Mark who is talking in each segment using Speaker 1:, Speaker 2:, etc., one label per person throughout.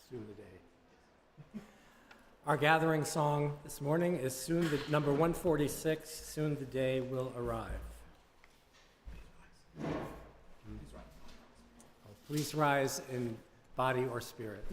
Speaker 1: Soon the day. Our gathering song this morning is number 146, Soon the Day Will Arrive. Please rise in body or spirit.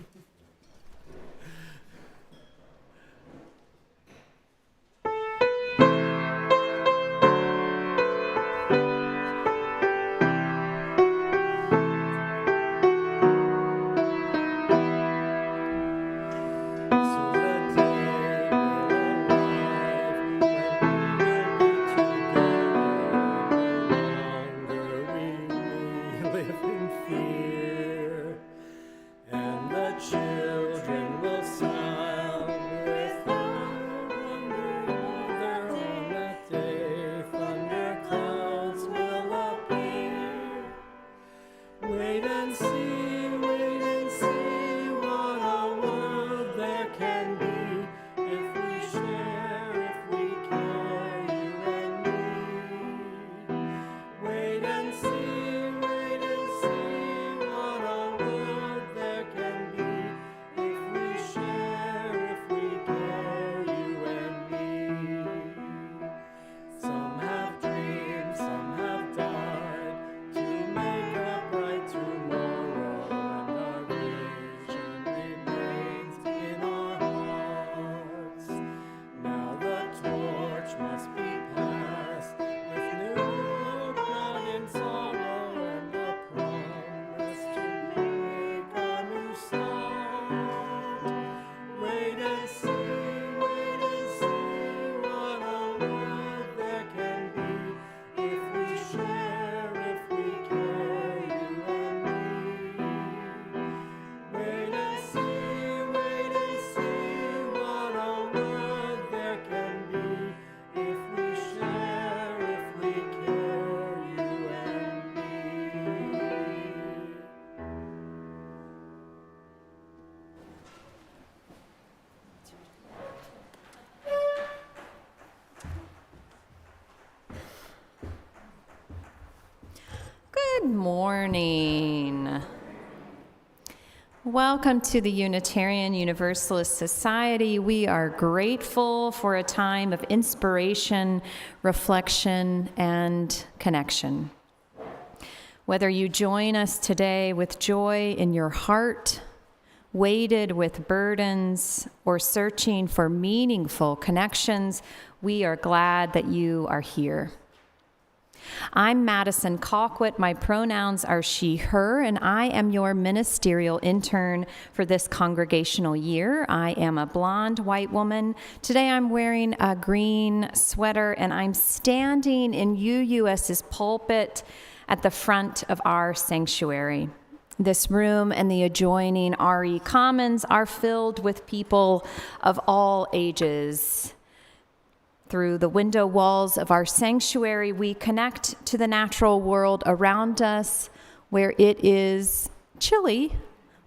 Speaker 2: Good morning. Welcome to the Unitarian Universalist Society. We are grateful for a time of inspiration, reflection, and connection. Whether you join us today with joy in your heart, weighted with burdens, or searching for meaningful connections, we are glad that you are here. I'm Madison Colquette. My pronouns are she, her, and I am your ministerial intern for this congregational year. I am a blonde white woman. Today I'm wearing a green sweater, and I'm standing in UUS's pulpit at the front of our sanctuary. This room and the adjoining RE Commons are filled with people of all ages. Through the window walls of our sanctuary, we connect to the natural world around us, where it is chilly,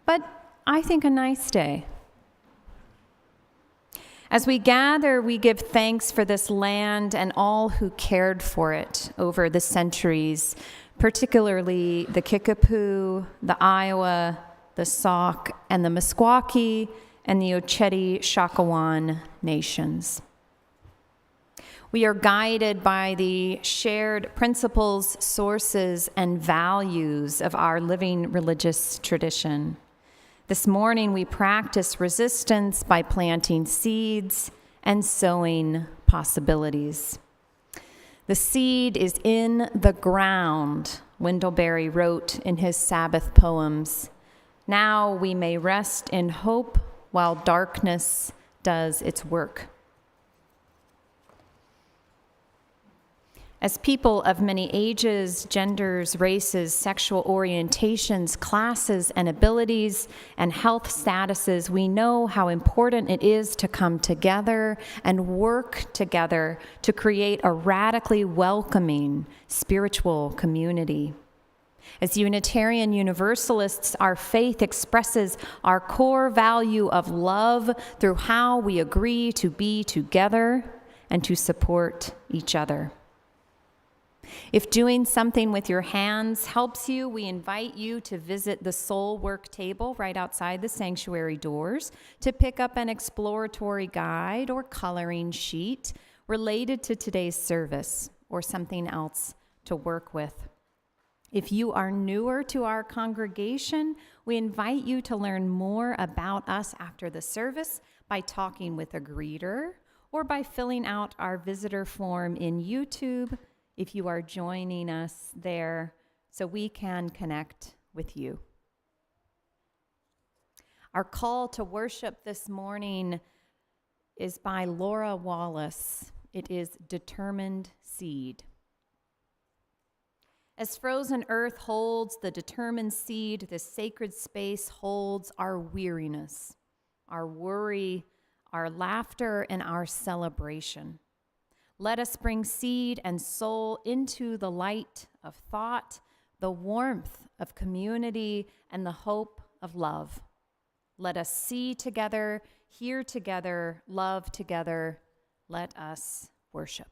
Speaker 2: but I think a nice day. As we gather, we give thanks for this land and all who cared for it over the centuries, particularly the Kickapoo, the Iowa, the Sauk, and the Meskwaki, and the Oceti-Shakawan nations. We are guided by the shared principles, sources, and values of our living religious tradition. This morning, we practice resistance by planting seeds and sowing possibilities. The seed is in the ground, Wendell Berry wrote in his Sabbath Poems. Now we may rest in hope while darkness does its work. As people of many ages, genders, races, sexual orientations, classes, and abilities, and health statuses, we know how important it is to come together and work together to create a radically welcoming spiritual community. As Unitarian Universalists, our faith expresses our core value of love through how we agree to be together and to support each other. If doing something with your hands helps you, we invite you to visit the soul work table right outside the sanctuary doors to pick up an exploratory guide or coloring sheet related to today's service or something else to work with. If you are newer to our congregation, we invite you to learn more about us after the service by talking with a greeter or by filling out our visitor form in YouTube if you are joining us there so we can connect with you. Our call to worship this morning is by Laura Wallace. It is Determined Seed. As frozen earth holds the determined seed, this sacred space holds our weariness, our worry, our laughter, and our celebration. Let us bring seed and soul into the light of thought, the warmth of community, and the hope of love. Let us see together, hear together, love together. Let us worship.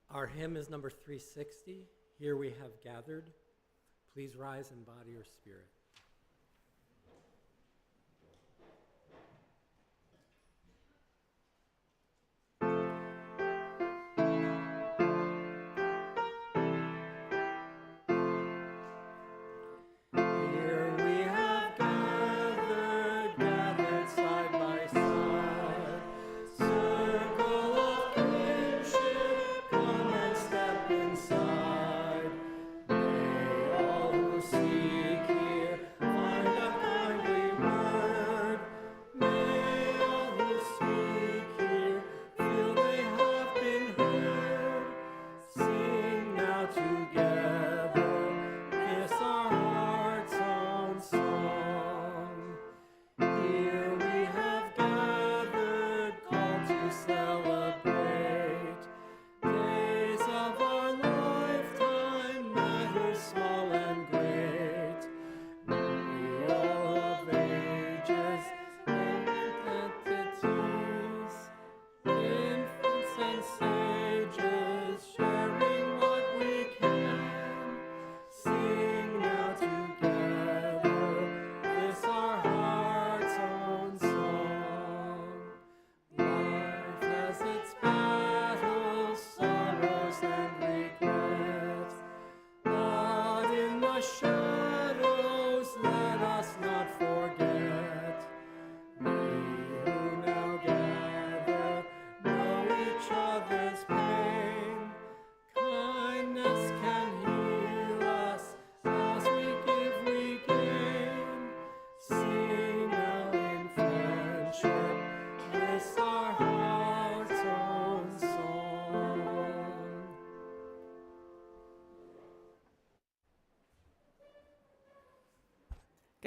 Speaker 1: Our hymn is number 360, Here We Have Gathered. Please rise in body or spirit.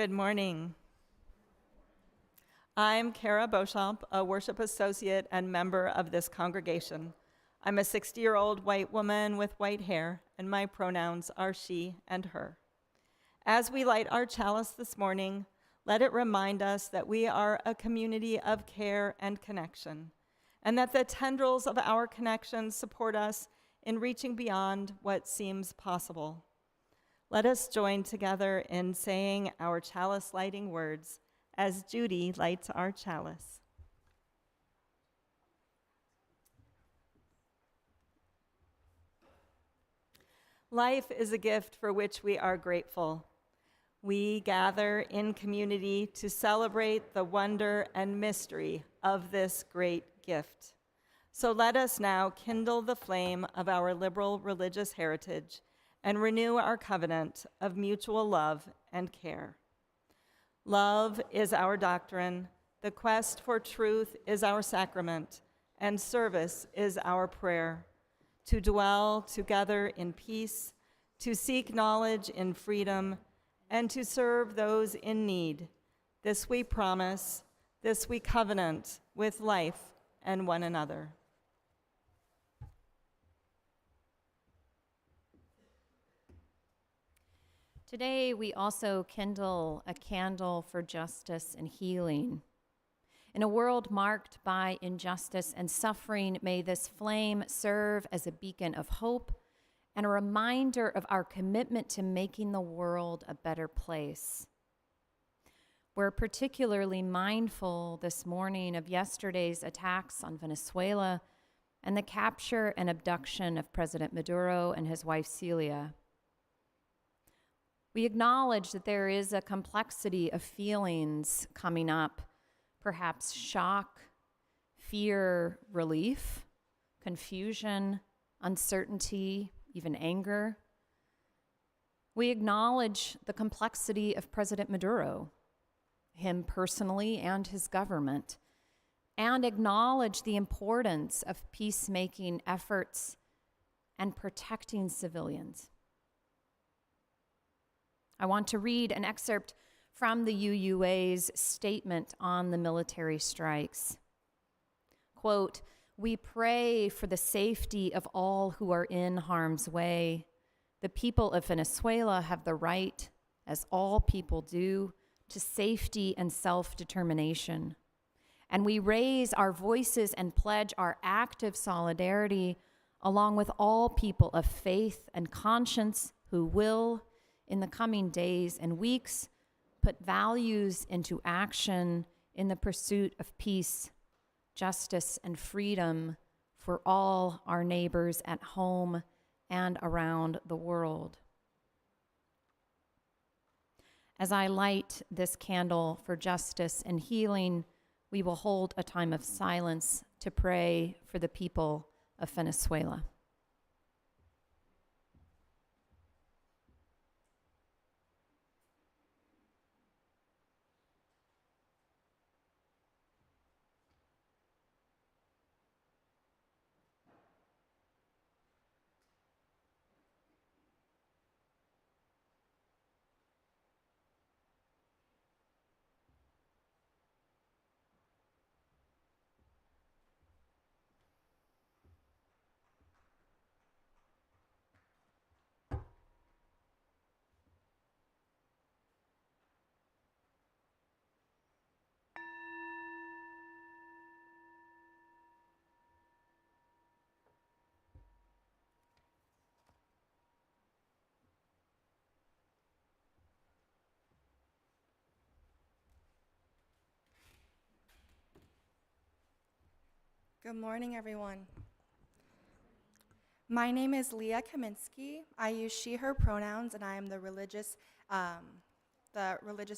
Speaker 3: Good morning. I'm Kara Beauchamp, a worship associate and member of this congregation. I'm a 60-year-old white woman with white hair, and my pronouns are she and her. As we light our chalice this morning, let it remind us that we are a community of care and connection, and that the tendrils of our connections support us in reaching beyond what seems possible. Let us join together in saying our chalice lighting words as Judy lights our chalice. Life is a gift for which we are grateful. We gather in community to celebrate the wonder and mystery of this great gift. So let us now kindle the flame of our liberal religious heritage and renew our covenant of mutual love and care. Love is our doctrine, the quest for truth is our sacrament, and service is our prayer. To dwell together in peace, to seek knowledge in freedom, and to serve those in need. This we promise, this we covenant with life and one another.
Speaker 2: Today, we also kindle a candle for justice and healing. In a world marked by injustice and suffering, may this flame serve as a beacon of hope and a reminder of our commitment to making the world a better place. We're particularly mindful this morning of yesterday's attacks on Venezuela and the capture and abduction of President Maduro and his wife Celia. We acknowledge that there is a complexity of feelings coming up, perhaps shock, fear, relief, confusion, uncertainty, even anger. We acknowledge the complexity of President Maduro, him personally and his government, and acknowledge the importance of peacemaking efforts and protecting civilians. I want to read an excerpt from the UUA's statement on the military strikes. Quote, "We pray for the safety of all who are in harm's way. The people of Venezuela have the right, as all people do, to safety and self-determination. And we raise our voices and pledge our active solidarity along with all people of faith and conscience who will, in the coming days and weeks, put values into action in the pursuit of peace, justice, and freedom for all our neighbors at home and around the world." As I light this candle for justice and healing, we will hold a time of silence to pray for the people of Venezuela.
Speaker 4: Good morning, everyone. My name is Leah Kaminsky. I use she, her pronouns, and I am the religious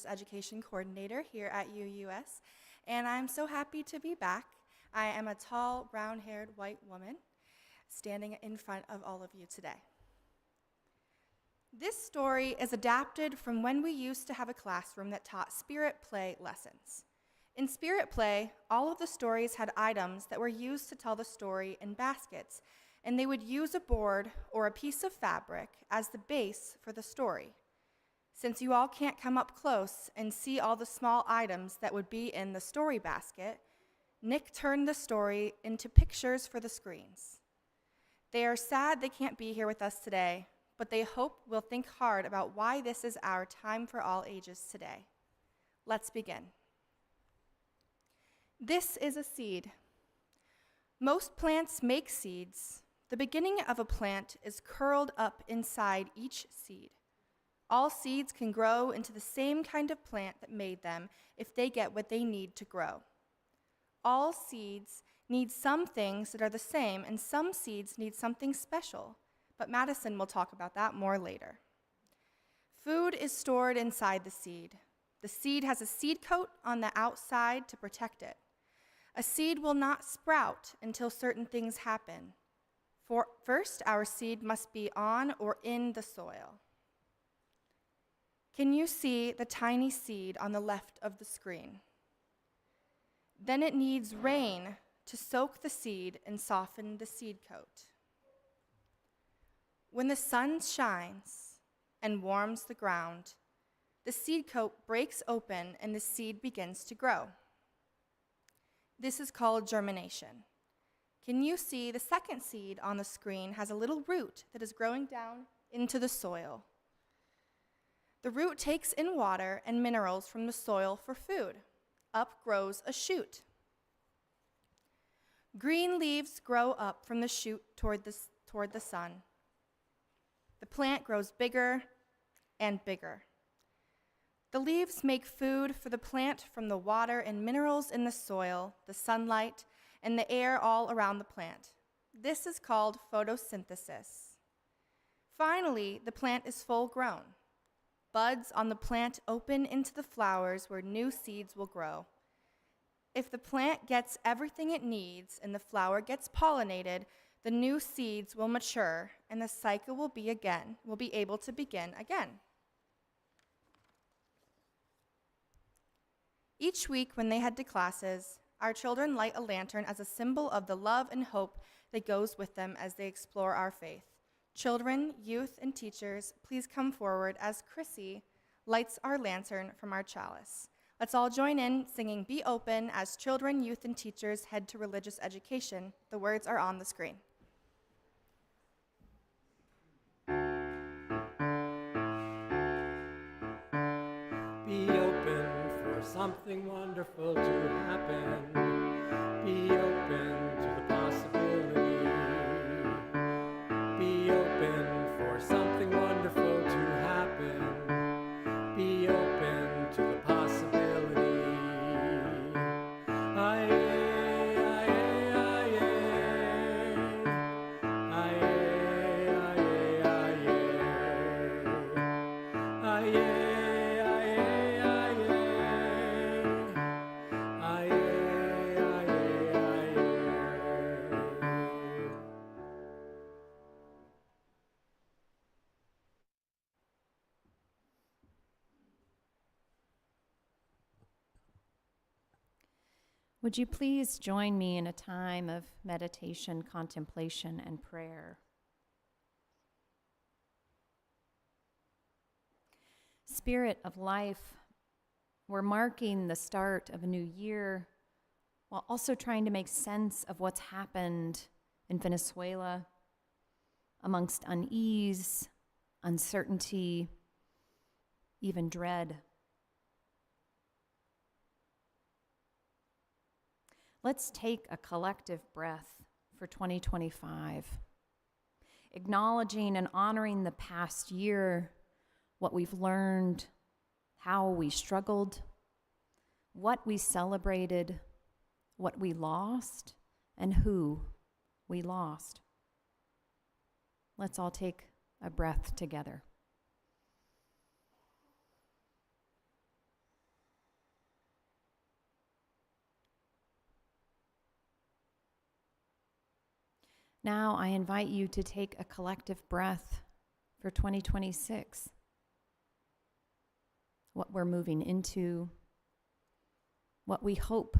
Speaker 4: education coordinator here at UUS. And I'm so happy to be back. I am a tall, brown-haired white woman standing in front of all of you today. This story is adapted from when we used to have a classroom that taught spirit play lessons. In spirit play, all of the stories had items that were used to tell the story in baskets, and they would use a board or a piece of fabric as the base for the story. Since you all can't come up close and see all the small items that would be in the story basket, Nick turned the story into pictures for the screens. They are sad they can't be here with us today, but they hope we'll think hard about why this is our time for all ages today. Let's begin. This is a seed. Most plants make seeds. The beginning of a plant is curled up inside each seed. All seeds can grow into the same kind of plant that made them if they get what they need to grow. All seeds need some things that are the same, and some seeds need something special, but Madison will talk about that more later. Food is stored inside the seed. The seed has a seed coat on the outside to protect it. A seed will not sprout until certain things happen. First, our seed must be on or in the soil. Can you see the tiny seed on the left of the screen? Then it needs rain to soak the seed and soften the seed coat. When the sun shines and warms the ground, the seed coat breaks open and the seed begins to grow. This is called germination. Can you see the second seed on the screen has a little root that is growing down into the soil? The root takes in water and minerals from the soil for food. Up grows a shoot. Green leaves grow up from the shoot toward the sun. The plant grows bigger and bigger. The leaves make food for the plant from the water and minerals in the soil, the sunlight, and the air all around the plant. This is called photosynthesis. Finally, the plant is full grown. Buds on the plant open into the flowers where new seeds will grow. If the plant gets everything it needs and the flower gets pollinated, the new seeds will mature and the cycle will be able to begin again. Each week when they head to classes, our children light a lantern as a symbol of the love and hope that goes with them as they explore our faith. Children, youth, and teachers, please come forward as Chrissy lights our lantern from our chalice. Let's all join in singing Be Open as children, youth, and teachers head to religious education. The words are on the screen.
Speaker 1: Be open for something wonderful to happen. Be open to the possibility. Be open for something wonderful to happen. Be open to the possibility. Aye, aye, aye, aye, aye, aye, aye, aye.
Speaker 2: Would you please join me in a time of meditation, contemplation, and prayer? Spirit of life, we're marking the start of a new year while also trying to make sense of what's happened in Venezuela amongst unease, uncertainty, even dread. Let's take a collective breath for 2025, acknowledging and honoring the past year, what we've learned, how we struggled, what we celebrated, what we lost, and who we lost. Let's all take a breath together. Now I invite you to take a collective breath for 2026. What we're moving into, what we hope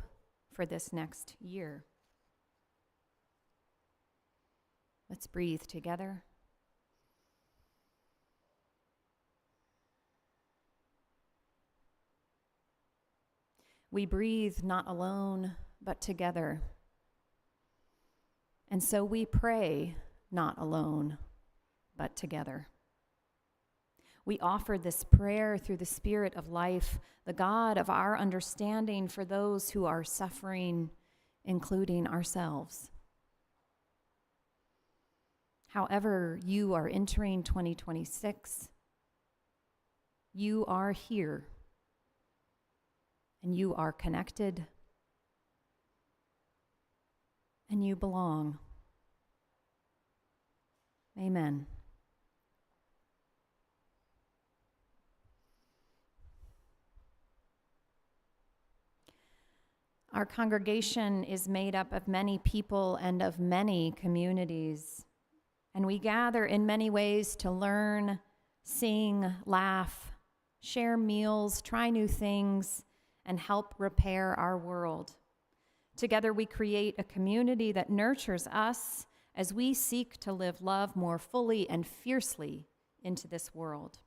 Speaker 2: for this next year. Let's breathe together. We breathe not alone, but together. And so we pray not alone, but together. We offer this prayer through the Spirit of life, the God of our understanding for those who are suffering, including ourselves. However you are entering 2026, you are here, and you are connected, and you belong. Amen. Our congregation is made up of many people and of many communities, and we gather in many ways to learn, sing, laugh, share meals, try new things, and help repair our world. Together we create a community that nurtures us as we seek to live love more fully and fiercely into this world.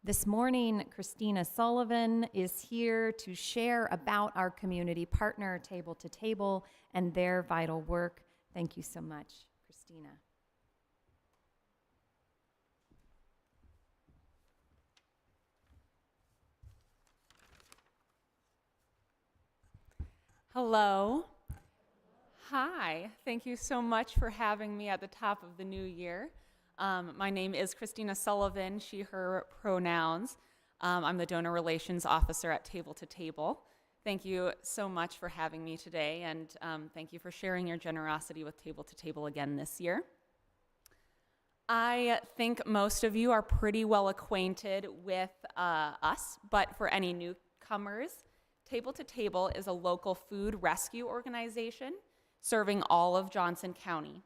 Speaker 2: This morning, Christina Sullivan is here to share about our community partner, Table to Table, and their vital work. Thank you so much, Christina.
Speaker 5: Hello. Hi. Thank you so much for having me at the top of the new year. My name is Christina Sullivan, she, her pronouns. I'm the Donor Relations Officer at Table to Table. Thank you so much for having me today, and thank you for sharing your generosity with Table to Table again this year. I think most of you are pretty well acquainted with us, but for any newcomers, Table to Table is a local food rescue organization serving all of Johnson County.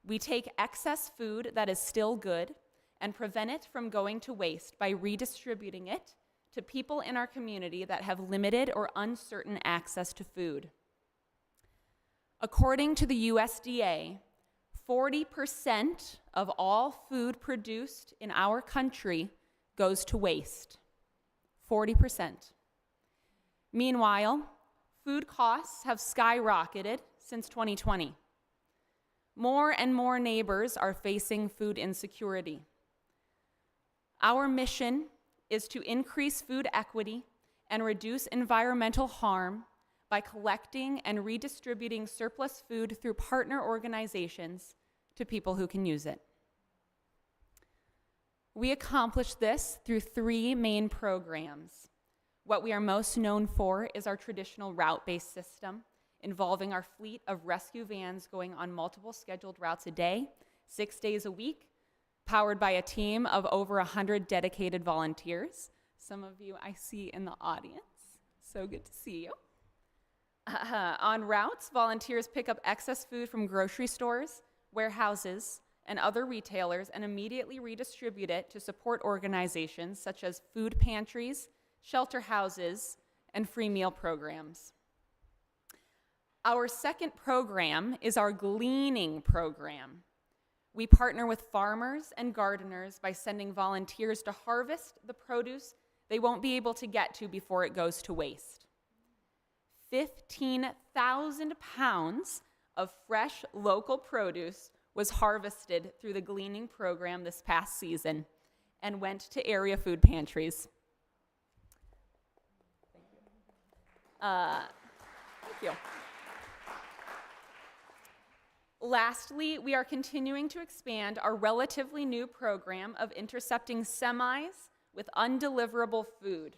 Speaker 5: We take excess food that is still good and prevent it from going to waste by redistributing it to people in our community that have limited or uncertain access to food. According to the USDA, 40% of all food produced in our country goes to waste. 40%. Meanwhile, food costs have skyrocketed since 2020. More and more neighbors are facing food insecurity. Our mission is to increase food equity and reduce environmental harm by collecting and redistributing surplus food through partner organizations to people who can use it. We accomplish this through 3 main programs. What we are most known for is our traditional route-based system, involving our fleet of rescue vans going on multiple scheduled routes a day, 6 days a week, powered by a team of over 100 dedicated volunteers. Some of you I see in the audience, so good to see you. On routes, volunteers pick up excess food from grocery stores, warehouses, and other retailers and immediately redistribute it to support organizations such as food pantries, shelter houses, and free meal programs. Our second program is our gleaning program. We partner with farmers and gardeners by sending volunteers to harvest the produce they won't be able to get to before it goes to waste. 15,000 pounds of fresh local produce was harvested through the gleaning program this past season and went to area food pantries. Thank you. Lastly, we are continuing to expand our relatively new program of intercepting semis with undeliverable food.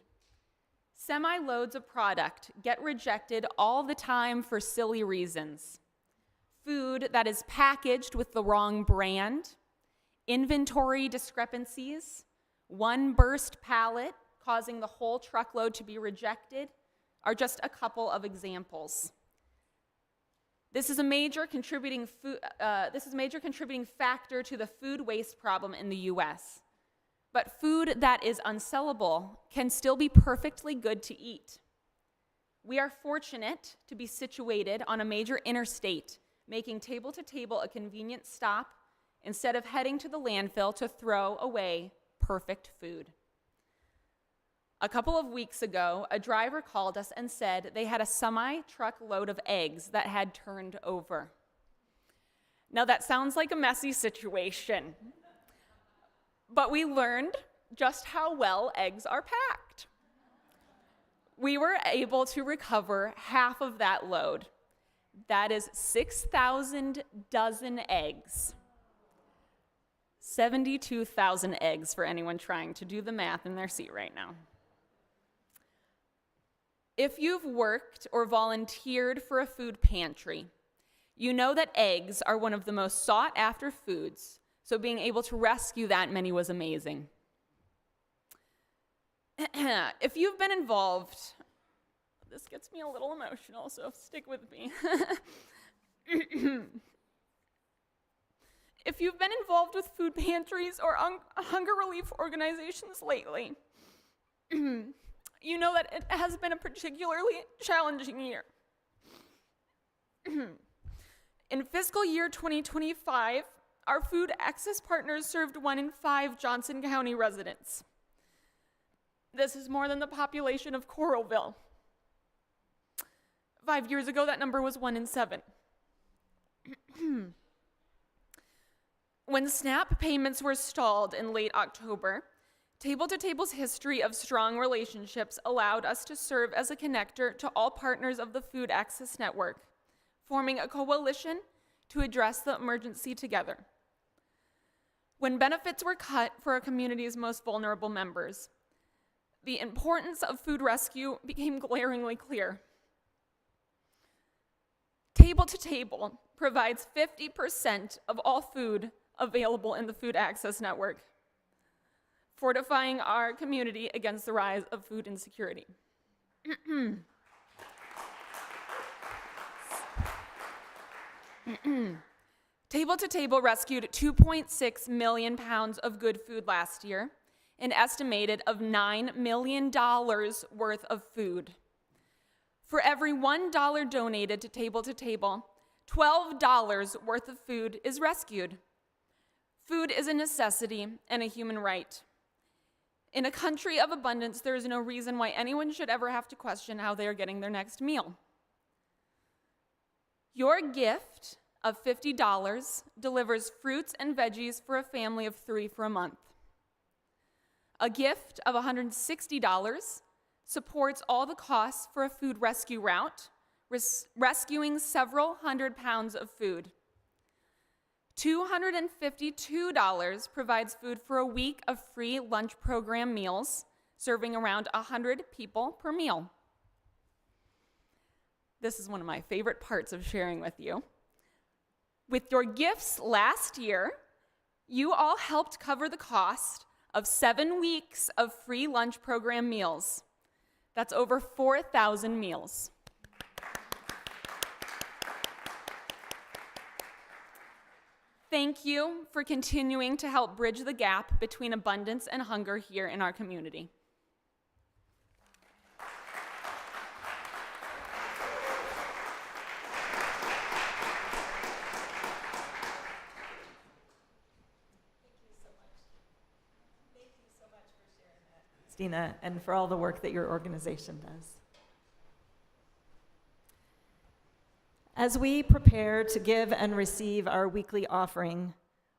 Speaker 5: Semi-loads of product get rejected all the time for silly reasons. Food that is packaged with the wrong brand, inventory discrepancies, one burst pallet causing the whole truckload to be rejected are just a couple of examples. This is a major contributing factor to the food waste problem in the U.S. But food that is unsellable can still be perfectly good to eat. We are fortunate to be situated on a major interstate, making Table to Table a convenient stop instead of heading to the landfill to throw away perfect food. A couple of weeks ago, a driver called us and said they had a semi-truck load of eggs that had turned over. Now that sounds like a messy situation, but we learned just how well eggs are packed. We were able to recover half of that load. That is 6,000 dozen eggs. 72,000 eggs for anyone trying to do the math in their seat right now. If you've worked or volunteered for a food pantry, you know that eggs are one of the most sought after foods, so being able to rescue that many was amazing. If you've been involved, this gets me a little emotional, so stick with me. If you've been involved with food pantries or hunger relief organizations lately, you know that it has been a particularly challenging year. In fiscal year 2025, our food access partners served 1 in 5 Johnson County residents. This is more than the population of Coralville. 5 years ago, that number was 1 in 7. When SNAP payments were stalled in late October, Table to Table's history of strong relationships allowed us to serve as a connector to all partners of the Food Access Network, forming a coalition to address the emergency together. When benefits were cut for our community's most vulnerable members, the importance of food rescue became glaringly clear. Table to Table provides 50% of all food available in the Food Access Network, fortifying our community against the rise of food insecurity. Table to Table rescued 2.6 million pounds of good food last year, an estimated of $9 million worth of food. For every $1 donated to Table, $12 worth of food is rescued. Food is a necessity and a human right. In a country of abundance, there is no reason why anyone should ever have to question how they are getting their next meal. Your gift of $50 delivers fruits and veggies for a family of 3 for a month. A gift of $160 supports all the costs for a food rescue route, rescuing several hundred pounds of food. $252 provides food for a week of free lunch program meals, serving around 100 people per meal. This is one of my favorite parts of sharing with you. With your gifts last year, you all helped cover the cost of 7 weeks of free lunch program meals. That's over 4,000 meals. Thank you for continuing to help bridge the gap between abundance and hunger here in our community.
Speaker 3: Christina, and for all the work that your organization does. As we prepare to give and receive our weekly offering,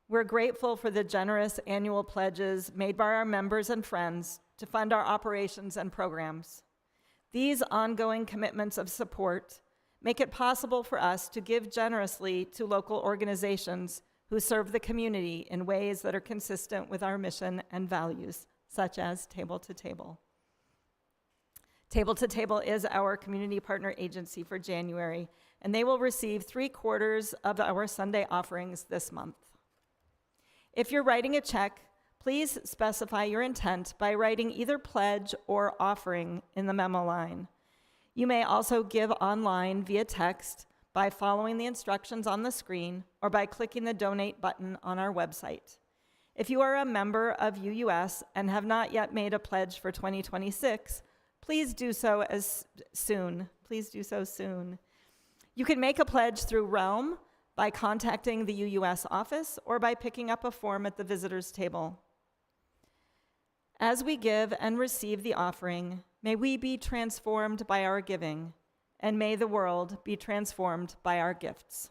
Speaker 3: we're grateful for the generous annual pledges made by our members and friends to fund our operations and programs. These ongoing commitments of support make it possible for us to give generously to local organizations who serve the community in ways that are consistent with our mission and values, such as Table to Table. Table to Table is our community partner agency for January, and they will receive 3/4 of our Sunday offerings this month. If you're writing a check, please specify your intent by writing either pledge or offering in the memo line. You may also give online via text by following the instructions on the screen or by clicking the donate button on our website. If you are a member of UUS and have not yet made a pledge for 2026, please do so soon. Please do so soon. You can make a pledge through Realm by contacting the UUS office or by picking up a form at the visitors table. As we give and receive the offering, may we be transformed by our giving, and may the world be transformed by our gifts.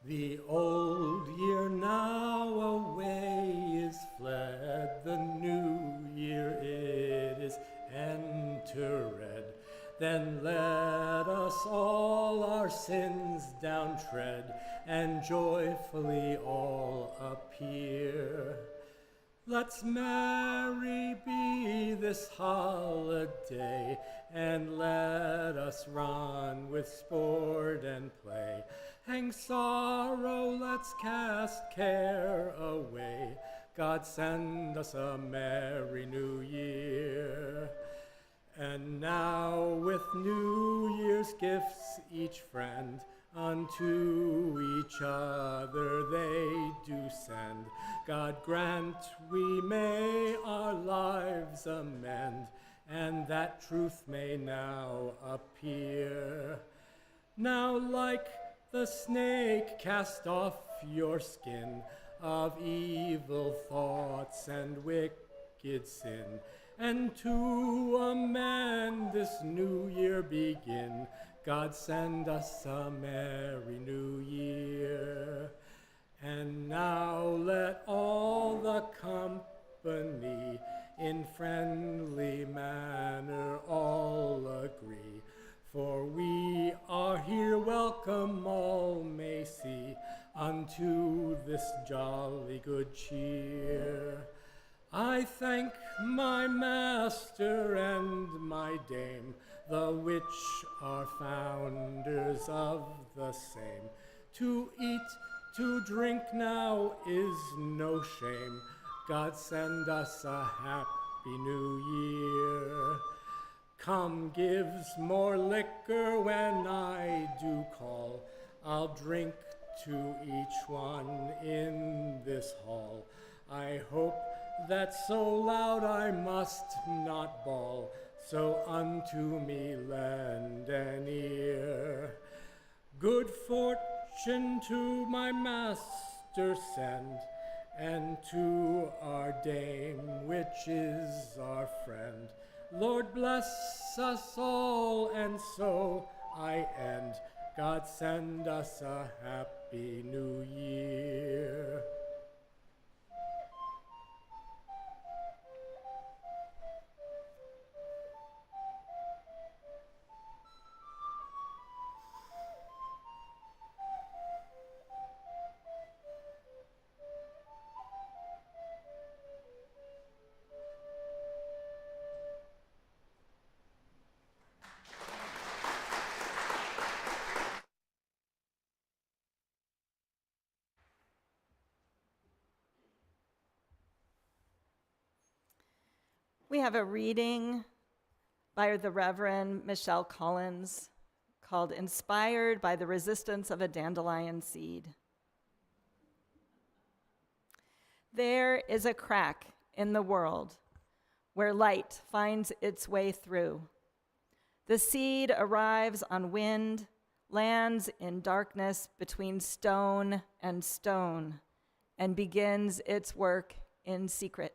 Speaker 1: The old year now away is fled, the new year it is entered. Then let us all our sins down tread, and joyfully all appear. Let's merry be this holiday, and let us run with sport and play. Hang sorrow, let's cast care away. God send us a merry new year. And now with New Year's gifts each friend unto each other they do send. God grant we may our lives amend, and that truth may now appear. Now like the snake cast off your skin of evil thoughts and wicked sin, and to amend this new year begin. God send us a merry new year. And now let all the company in friendly manner all agree, for we are here welcome all may see unto this jolly good cheer. I thank my master and my dame, the which are founders of the same. To eat, to drink now is no shame. God send us a happy new year. Come gives more liquor when I do call. I'll drink to each one in this hall. I hope that so loud I must not bawl, so unto me lend an ear. Good fortune to my master send, and to our dame, which is our friend. Lord bless us all, and so I end. God send us a happy new year.
Speaker 3: We have a reading by the Reverend Michelle Collins called Inspired by the Resistance of a Dandelion Seed. There is a crack in the world where light finds its way through. The seed arrives on wind, lands in darkness between stone and stone, and begins its work in secret.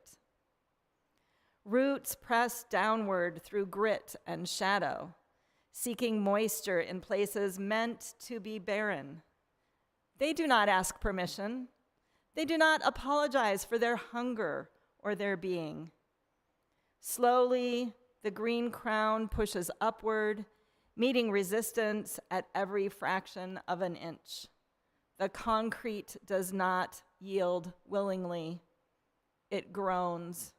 Speaker 3: Roots press downward through grit and shadow, seeking moisture in places meant to be barren. They do not ask permission. They do not apologize for their hunger or their being. Slowly, the green crown pushes upward, meeting resistance at every fraction of an inch. The concrete does not yield willingly. It groans.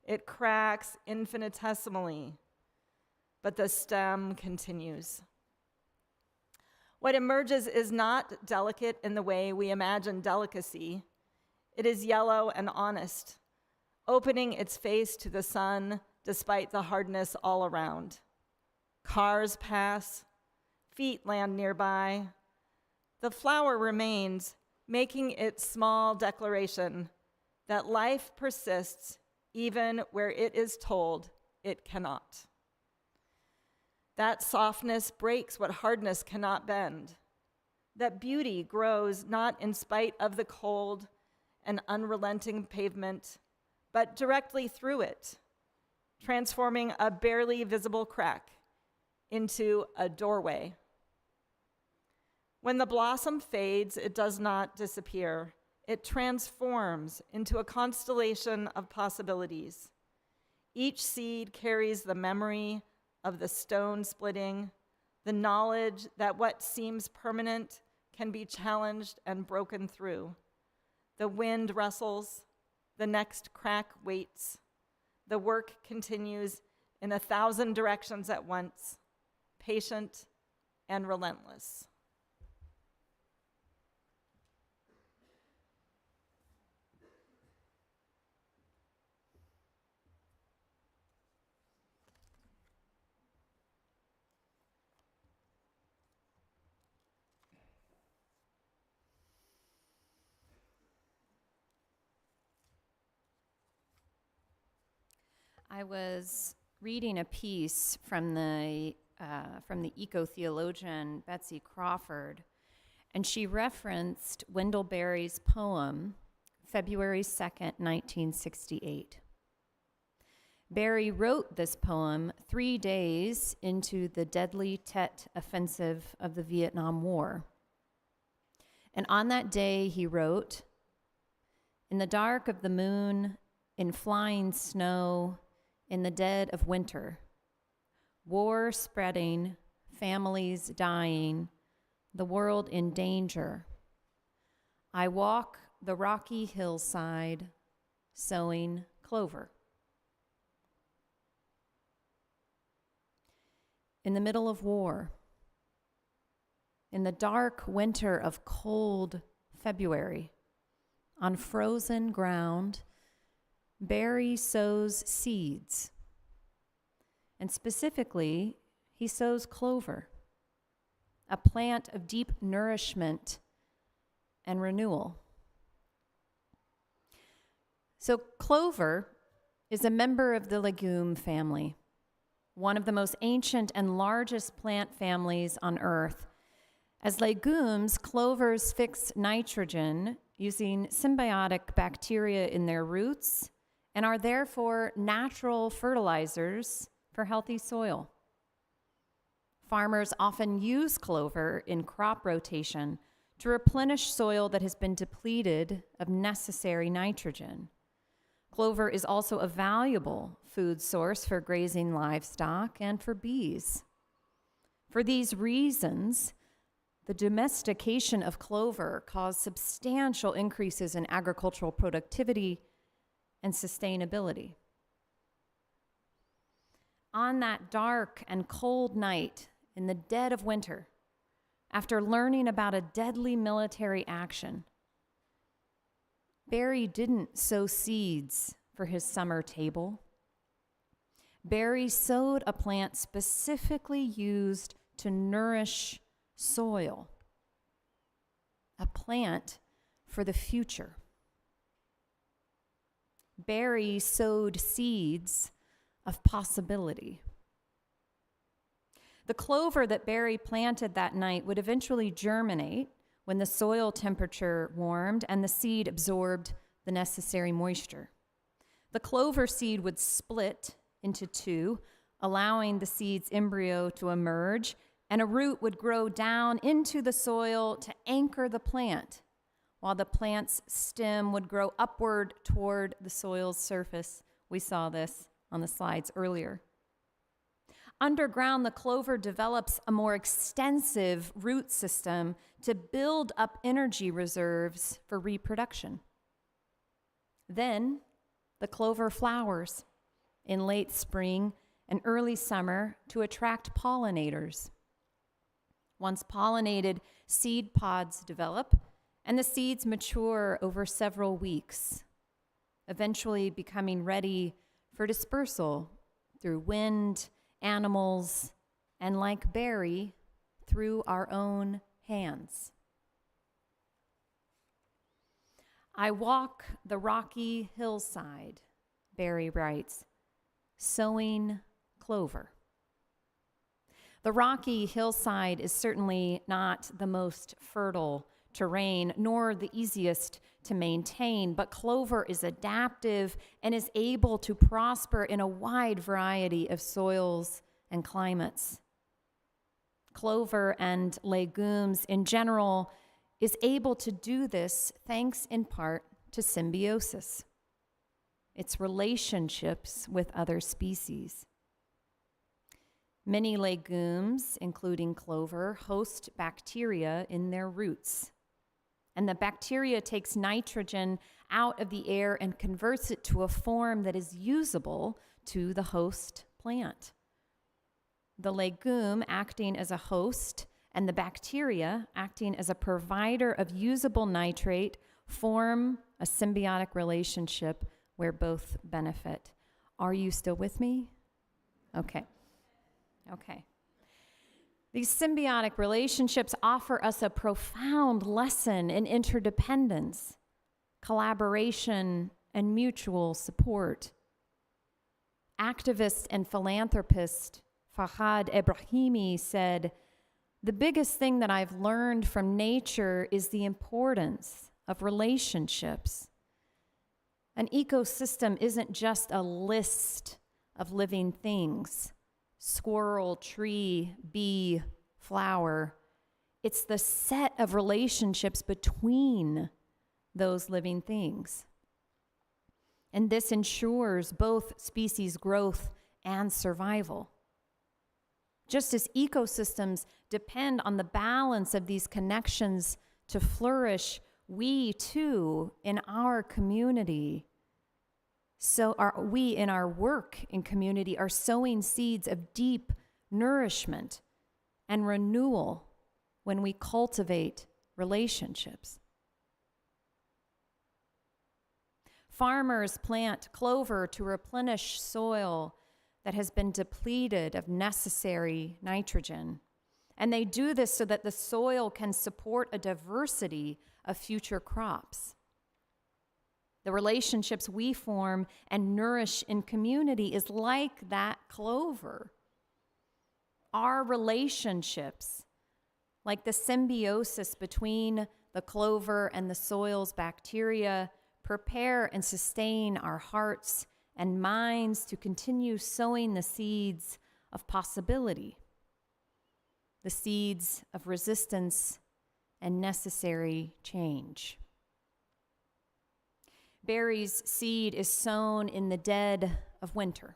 Speaker 3: It cracks infinitesimally, but the stem continues. What emerges is not delicate in the way we imagine delicacy. It is yellow and honest, opening its face to the sun despite the hardness all around. Cars pass, feet land nearby. The flower remains, making its small declaration that life persists even where it is told it cannot. That softness breaks what hardness cannot bend. That beauty grows not in spite of the cold and unrelenting pavement, but directly through it, transforming a barely visible crack into a doorway. When the blossom fades, it does not disappear. It transforms into a constellation of possibilities. Each seed carries the memory of the stone splitting, the knowledge that what seems permanent can be challenged and broken through. The wind rustles, the next crack waits. The work continues in 1,000 directions at once, patient and relentless.
Speaker 2: I was reading a piece from the eco-theologian Betsy Crawford, and she referenced Wendell Berry's poem, February 2nd, 1968. Berry wrote this poem 3 days into the deadly Tet Offensive of the Vietnam War. And on that day, he wrote, "In the dark of the moon, in flying snow, in the dead of winter, war spreading, families dying, the world in danger, I walk the rocky hillside, sowing clover." In the middle of war, in the dark winter of cold February, on frozen ground, Berry sows seeds. And specifically, he sows clover, a plant of deep nourishment and renewal. So clover is a member of the legume family, one of the most ancient and largest plant families on Earth. As legumes, clovers fix nitrogen using symbiotic bacteria in their roots and are therefore natural fertilizers for healthy soil. Farmers often use clover in crop rotation to replenish soil that has been depleted of necessary nitrogen. Clover is also a valuable food source for grazing livestock and for bees. For these reasons, the domestication of clover caused substantial increases in agricultural productivity and sustainability. On that dark and cold night in the dead of winter, after learning about a deadly military action, Berry didn't sow seeds for his summer table. Berry sowed a plant specifically used to nourish soil, a plant for the future. Berry sowed seeds of possibility. The clover that Berry planted that night would eventually germinate when the soil temperature warmed and the seed absorbed the necessary moisture. The clover seed would split into two, allowing the seed's embryo to emerge, and a root would grow down into the soil to anchor the plant, while the plant's stem would grow upward toward the soil's surface. We saw this on the slides earlier. Underground, the clover develops a more extensive root system to build up energy reserves for reproduction. Then, the clover flowers in late spring and early summer to attract pollinators. Once pollinated, seed pods develop, and the seeds mature over several weeks, eventually becoming ready for dispersal through wind, animals, and like Berry, through our own hands. I walk the rocky hillside, Berry writes, sowing clover. The rocky hillside is certainly not the most fertile terrain, nor the easiest to maintain, but clover is adaptive and is able to prosper in a wide variety of soils and climates. Clover and legumes in general is able to do this thanks in part to symbiosis, its relationships with other species. Many legumes, including clover, host bacteria in their roots. And the bacteria takes nitrogen out of the air and converts it to a form that is usable to the host plant. The legume acting as a host and the bacteria acting as a provider of usable nitrate form a symbiotic relationship where both benefit. Are you still with me? Okay. These symbiotic relationships offer us a profound lesson in interdependence, collaboration, and mutual support. activist and philanthropist Fahad Ebrahimi said, "The biggest thing that I've learned from nature is the importance of relationships. An ecosystem isn't just a list of living things, squirrel, tree, bee, flower. It's the set of relationships between those living things. And this ensures both species growth and survival. Just as ecosystems depend on the balance of these connections to flourish, we too, in our community, so are we in our work in community are sowing seeds of deep nourishment and renewal when we cultivate relationships. Farmers plant clover to replenish soil that has been depleted of necessary nitrogen. And they do this so that the soil can support a diversity of future crops. The relationships we form and nourish in community is like that clover. Our relationships, like the symbiosis between the clover and the soil's bacteria, prepare and sustain our hearts and minds to continue sowing the seeds of possibility, the seeds of resistance and necessary change. Berry's seed is sown in the dead of winter,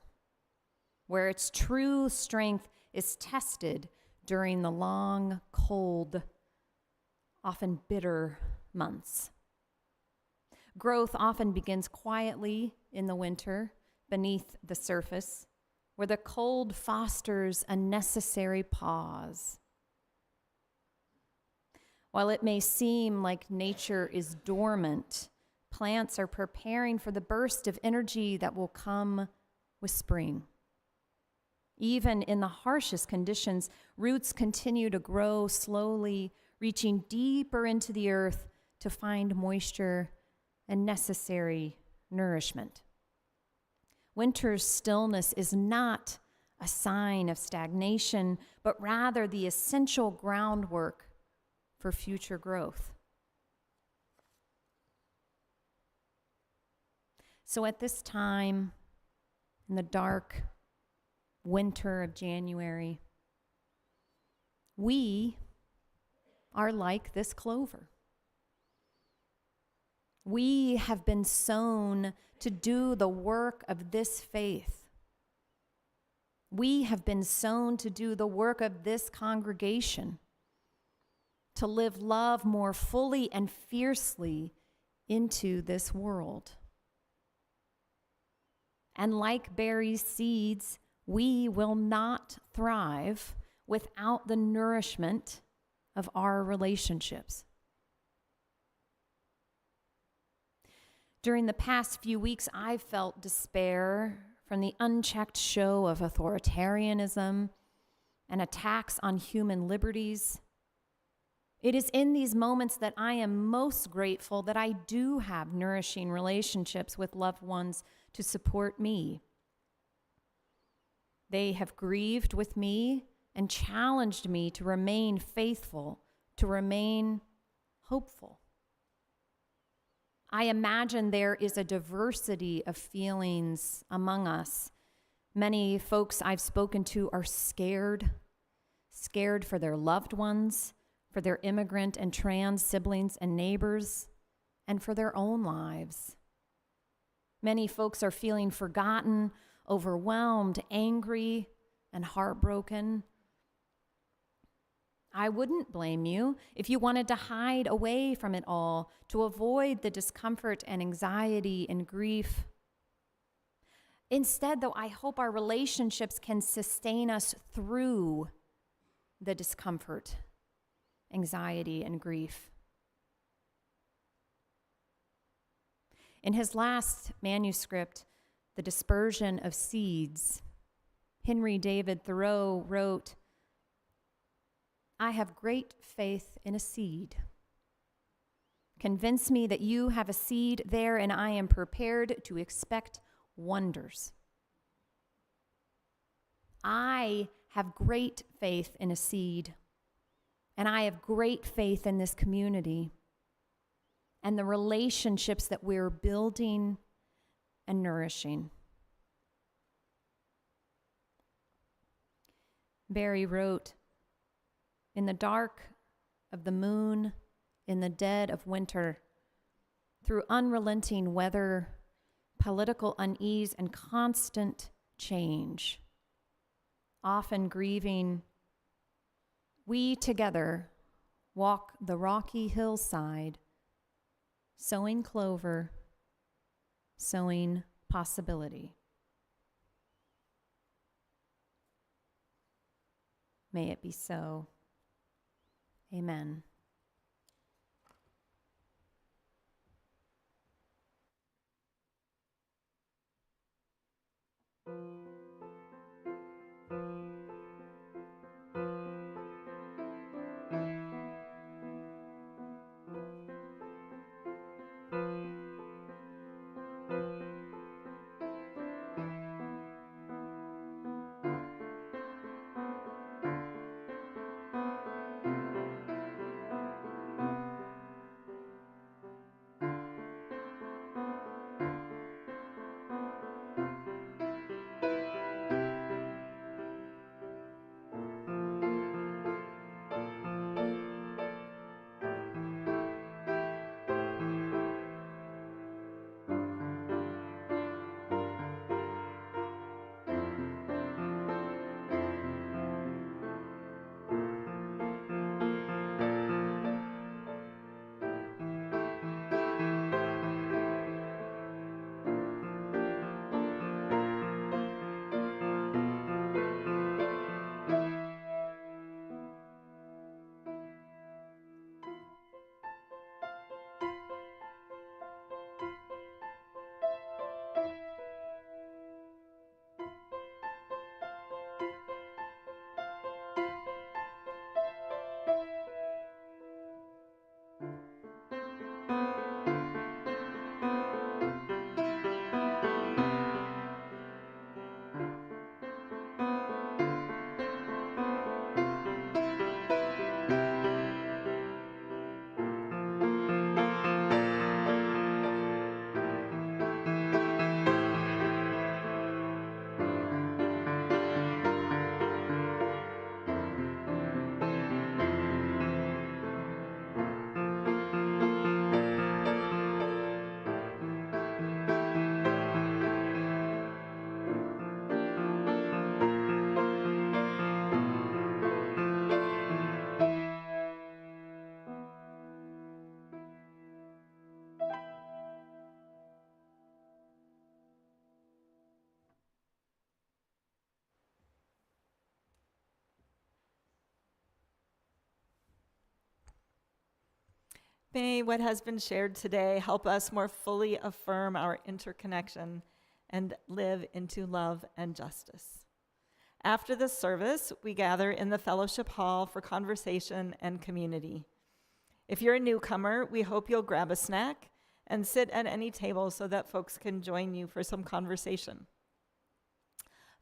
Speaker 2: where its true strength is tested during the long, cold, often bitter months. Growth often begins quietly in the winter, beneath the surface, where the cold fosters a necessary pause. While it may seem like nature is dormant, plants are preparing for the burst of energy that will come with spring. Even in the harshest conditions, roots continue to grow slowly, reaching deeper into the earth to find moisture and necessary nourishment. Winter's stillness is not a sign of stagnation, but rather the essential groundwork for future growth. So at this time, in the dark winter of January, we are like this clover. We have been sown to do the work of this faith. We have been sown to do the work of this congregation, to live love more fully and fiercely into this world. And like Berry's seeds, we will not thrive without the nourishment of our relationships. During the past few weeks, I've felt despair from the unchecked show of authoritarianism and attacks on human liberties. It is in these moments that I am most grateful that I do have nourishing relationships with loved ones to support me. They have grieved with me and challenged me to remain faithful, to remain hopeful. I imagine there is a diversity of feelings among us. Many folks I've spoken to are scared for their loved ones, for their immigrant and trans siblings and neighbors, and for their own lives. Many folks are feeling forgotten, overwhelmed, angry, and heartbroken. I wouldn't blame you if you wanted to hide away from it all, to avoid the discomfort and anxiety and grief. Instead, though, I hope our relationships can sustain us through the discomfort, anxiety, and grief. In his last manuscript, The Dispersion of Seeds, Henry David Thoreau wrote, "I have great faith in a seed. Convince me that you have a seed there, and I am prepared to expect wonders. I have great faith in a seed, and I have great faith in this community and the relationships that we're building and nourishing. Berry wrote, "In the dark of the moon, in the dead of winter, through unrelenting weather, political unease, and constant change, often grieving, we together walk the rocky hillside, sowing clover, sowing possibility." May it be so. Amen.
Speaker 3: May what has been shared today help us more fully affirm our interconnection and live into love and justice. After this service, we gather in the fellowship hall for conversation and community. If you're a newcomer, we hope you'll grab a snack and sit at any table so that folks can join you for some conversation.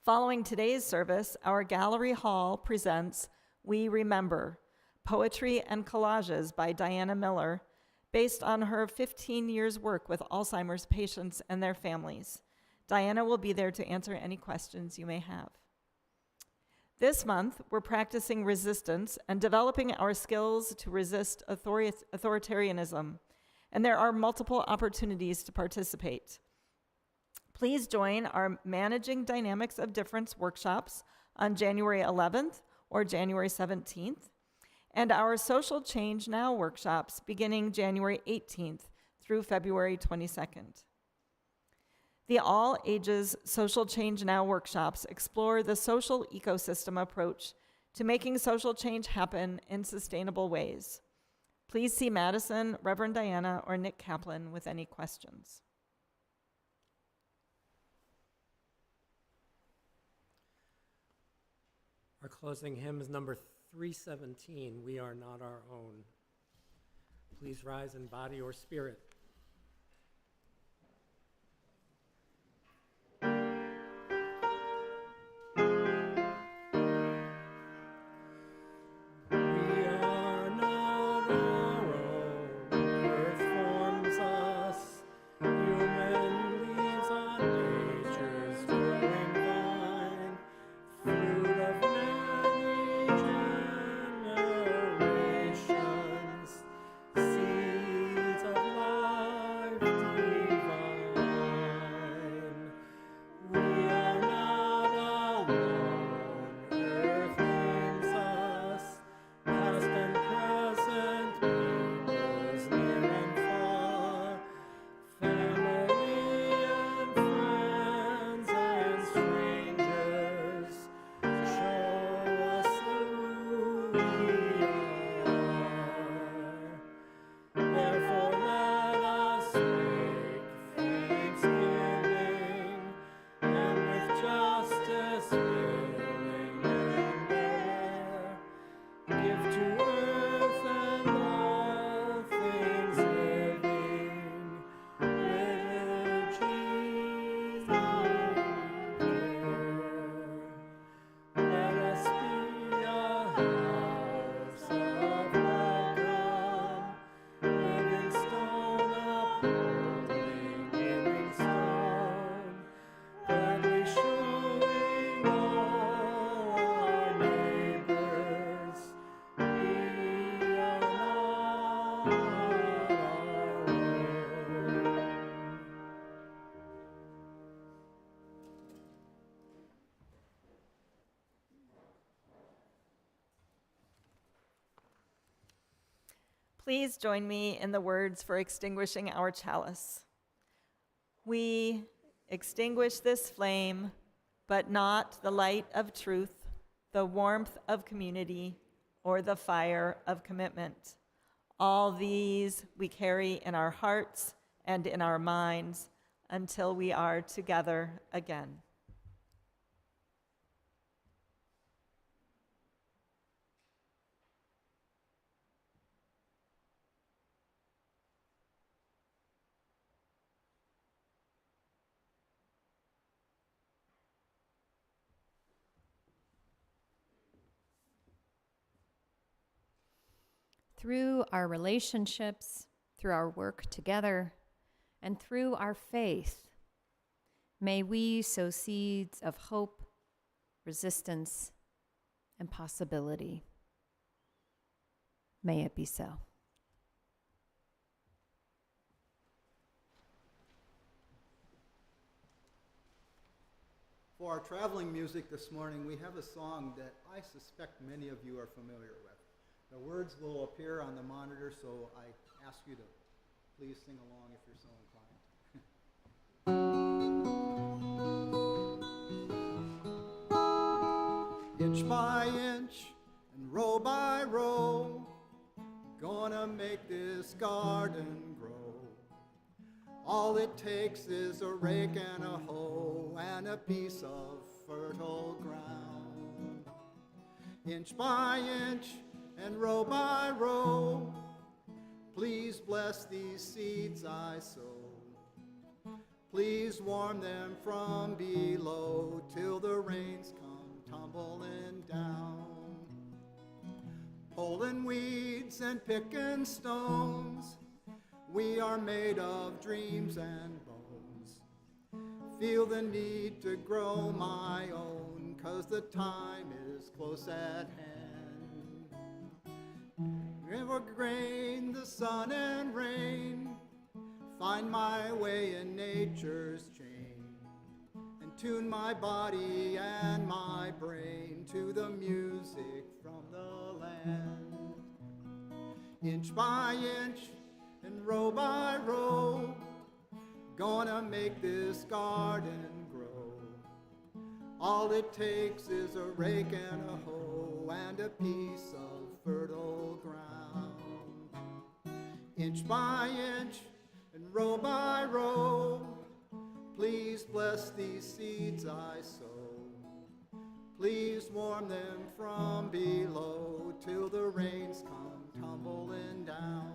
Speaker 3: Following today's service, our gallery hall presents We Remember, Poetry and Collages by Diana Miller, based on her 15 years' work with Alzheimer's patients and their families. Diana will be there to answer any questions you may have. This month, we're practicing resistance and developing our skills to resist authoritarianism, and there are multiple opportunities to participate. Please join our Managing Dynamics of Difference workshops on January 11th or January 17th, and our Social Change Now workshops beginning January 18th through February 22nd. The All Ages Social Change Now workshops explore the social ecosystem approach to making social change happen in sustainable ways. Please see Madison, Reverend Diana, or Nick Kaplan with any questions.
Speaker 1: Our closing hymn is number 317, We Are Not Our Own. Please rise in body or spirit.
Speaker 3: Please join me in the words for extinguishing our chalice. We extinguish this flame, but not the light of truth, the warmth of community, or the fire of commitment. All these we carry in our hearts and in our minds until we are together again.
Speaker 2: Through our relationships, through our work together, and through our faith, may we sow seeds of hope, resistance, and possibility. May it be so.
Speaker 6: For our traveling music this morning, we have a song that I suspect many of you are familiar with. The words will appear on the monitor, so I ask you to please sing along if you're so inclined. Inch by inch and row by row, gonna make this garden grow. All it takes is a rake and a hoe and a piece of fertile ground. Inch by inch and row by row, please bless these seeds I sow. Please warm them from below till the rains come tumbling down. Pulling weeds and picking stones, we are made of dreams and bones. Feel the need to grow my own, 'cause the time is close at hand. River grain, the sun and rain, find my way in nature's chain, and tune my body and my brain to the music from the land. Inch by inch and row by row, gonna make this garden grow. All it takes is a rake and a hoe and a piece of fertile ground. Inch by inch and row by row, please bless these seeds I sow. Please warm them from below till the rains come tumbling down.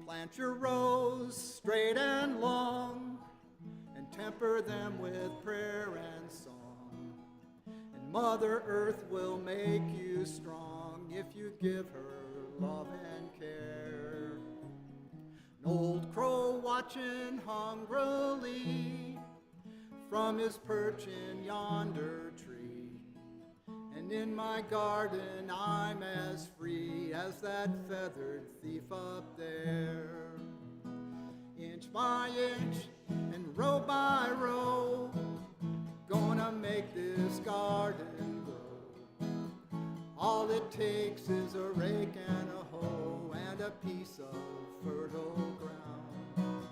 Speaker 6: Plant your rows straight and long, and temper them with prayer and song. And Mother Earth will make you strong if you give her love and care. An old crow watching hungrily from his perch in yonder tree. And in my garden I'm as free as that feathered thief up there. Inch by inch and row by row, gonna make this garden grow. All it takes is a rake and a hoe and a piece of fertile ground.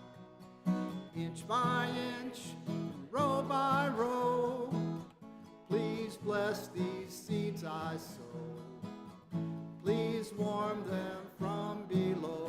Speaker 6: Inch by inch and row by row, please bless these seeds I sow. Please warm them from below